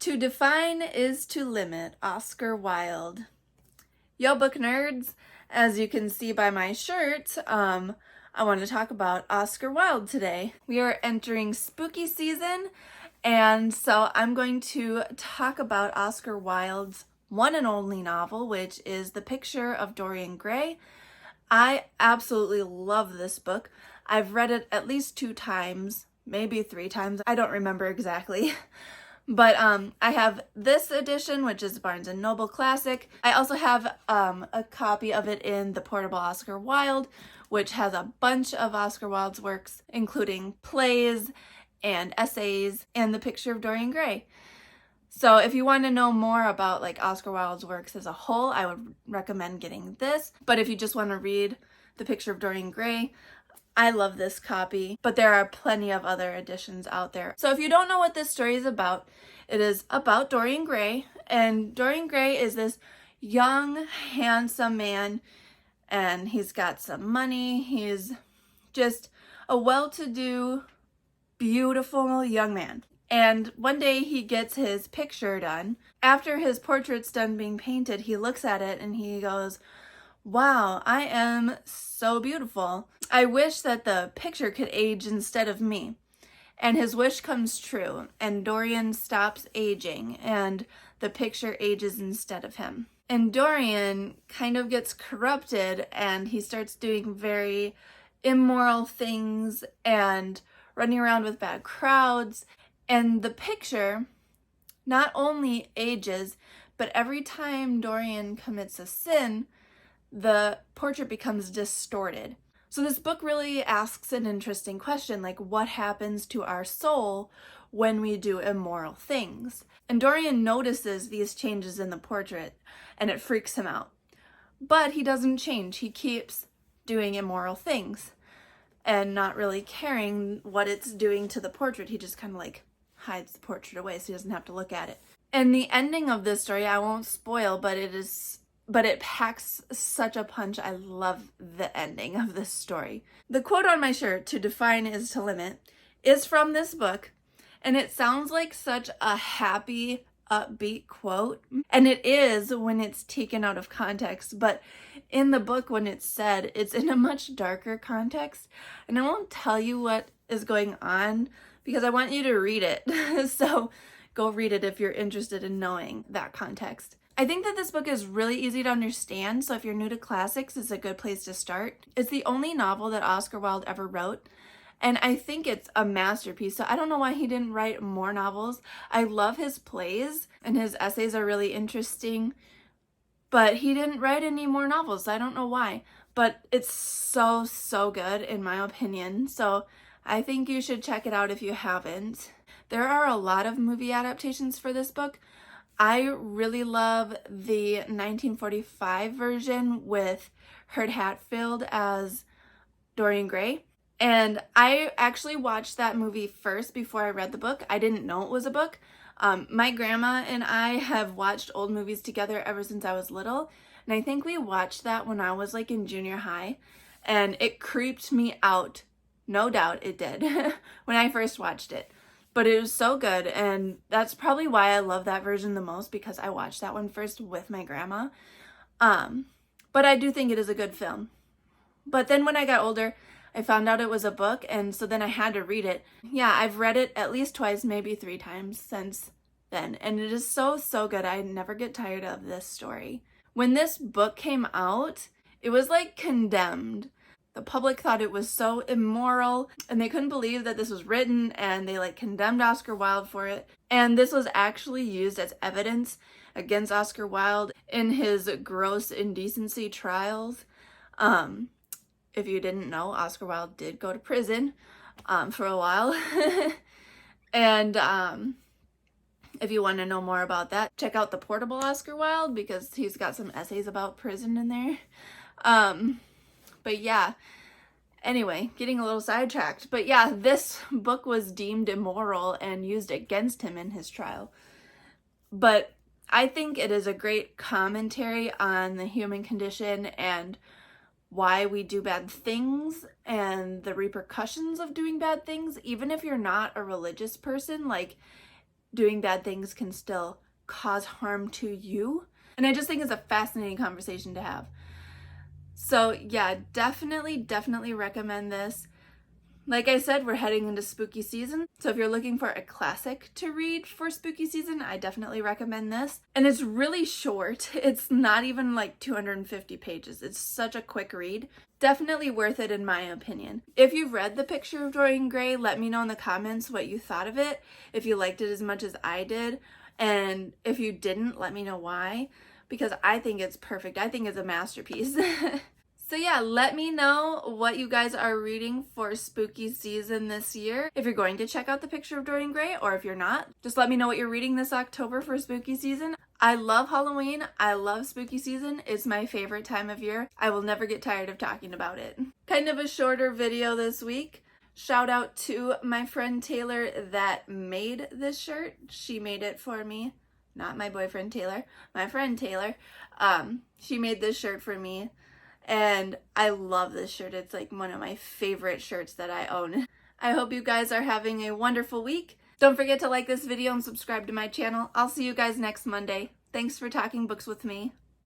To define is to limit, Oscar Wilde. Yo, book nerds, as you can see by my shirt, I want to talk about Oscar Wilde today. We are entering spooky season, and so I'm going to talk about Oscar Wilde's one and only novel, which is The Picture of Dorian Gray. I absolutely love this book. I've read it at least 2 times, maybe 3 times. I don't remember exactly. But I have this edition, which is Barnes & Noble Classic. I also have a copy of it in the portable Oscar Wilde, which has a bunch of Oscar Wilde's works, including plays and essays and The Picture of Dorian Gray. So if you want to know more about like Oscar Wilde's works as a whole, I would recommend getting this. But if you just want to read The Picture of Dorian Gray, I love this copy, but there are plenty of other editions out there. So if you don't know what this story is about, it is about Dorian Gray, and Dorian Gray is this young, handsome man, and he's got some money. He's just a well-to-do, beautiful young man. And one day he gets his picture done. After his portrait's done being painted, he looks at it and he goes, "Wow, I am so beautiful. I wish that the picture could age instead of me." And his wish comes true, and Dorian stops aging, and the picture ages instead of him. And Dorian kind of gets corrupted, and he starts doing very immoral things and running around with bad crowds. And the picture not only ages, but every time Dorian commits a sin, the portrait becomes distorted. So this book really asks an interesting question, like what happens to our soul when we do immoral things? And Dorian notices these changes in the portrait, and it freaks him out. But he doesn't change. He keeps doing immoral things and not really caring what it's doing to the portrait. He just kind of like hides the portrait away so he doesn't have to look at it. And the ending of this story, I won't spoil, but it packs such a punch. I love the ending of this story. The quote on my shirt, "To define is to limit," is from this book, and it sounds like such a happy, upbeat quote. And it is when it's taken out of context, but in the book when it's said, it's in a much darker context. And I won't tell you what is going on because I want you to read it. So go read it if you're interested in knowing that context. I think that this book is really easy to understand, so if you're new to classics, it's a good place to start. It's the only novel that Oscar Wilde ever wrote, and I think it's a masterpiece, so I don't know why he didn't write more novels. I love his plays, and his essays are really interesting, but he didn't write any more novels, so I don't know why. But it's so, so good, in my opinion, so I think you should check it out if you haven't. There are a lot of movie adaptations for this book. I really love the 1945 version with Herb Hatfield as Dorian Gray. And I actually watched that movie first before I read the book. I didn't know it was a book. My grandma and I have watched old movies together ever since I was little. And I think we watched that when I was like in junior high. And it creeped me out. No doubt it did when I first watched it. But it was so good, and that's probably why I love that version the most, because I watched that one first with my grandma. But I do think it is a good film. But then when I got older, I found out it was a book, and so then I had to read it. Yeah, I've read it at least twice, maybe 3 times since then, and it is so, so good. I never get tired of this story. When this book came out, it was like condemned. The public thought it was so immoral, and they couldn't believe that this was written, and they like condemned Oscar Wilde for it. And this was actually used as evidence against Oscar Wilde in his gross indecency trials. If you didn't know, Oscar Wilde did go to prison for a while. And if you want to know more about that, check out the portable Oscar Wilde, because he's got some essays about prison in there. But yeah, anyway, getting a little sidetracked. But yeah, this book was deemed immoral and used against him in his trial. But I think it is a great commentary on the human condition and why we do bad things and the repercussions of doing bad things. Even if you're not a religious person, like doing bad things can still cause harm to you. And I just think it's a fascinating conversation to have. So yeah, definitely recommend this. Like I said, we're heading into spooky season, so if you're looking for a classic to read for spooky season, I definitely recommend this. And it's really short. It's not even like 250 pages. It's such a quick read. Definitely worth it in my opinion. If you've read The Picture of Dorian Gray, let me know in the comments what you thought of it, if you liked it as much as I did, and if you didn't, let me know why, because I think it's perfect. I think it's a masterpiece. So yeah, let me know what you guys are reading for spooky season this year. If you're going to check out The Picture of Dorian Gray, or if you're not, just let me know what you're reading this October for spooky season. I love Halloween. I love spooky season. It's my favorite time of year. I will never get tired of talking about it. Kind of a shorter video this week. Shout out to my friend Taylor that made this shirt. She made it for me. Not my boyfriend Taylor, my friend Taylor. She made this shirt for me. And I love this shirt. It's like one of my favorite shirts that I own. I hope you guys are having a wonderful week. Don't forget to like this video and subscribe to my channel. I'll see you guys next Monday. Thanks for talking books with me.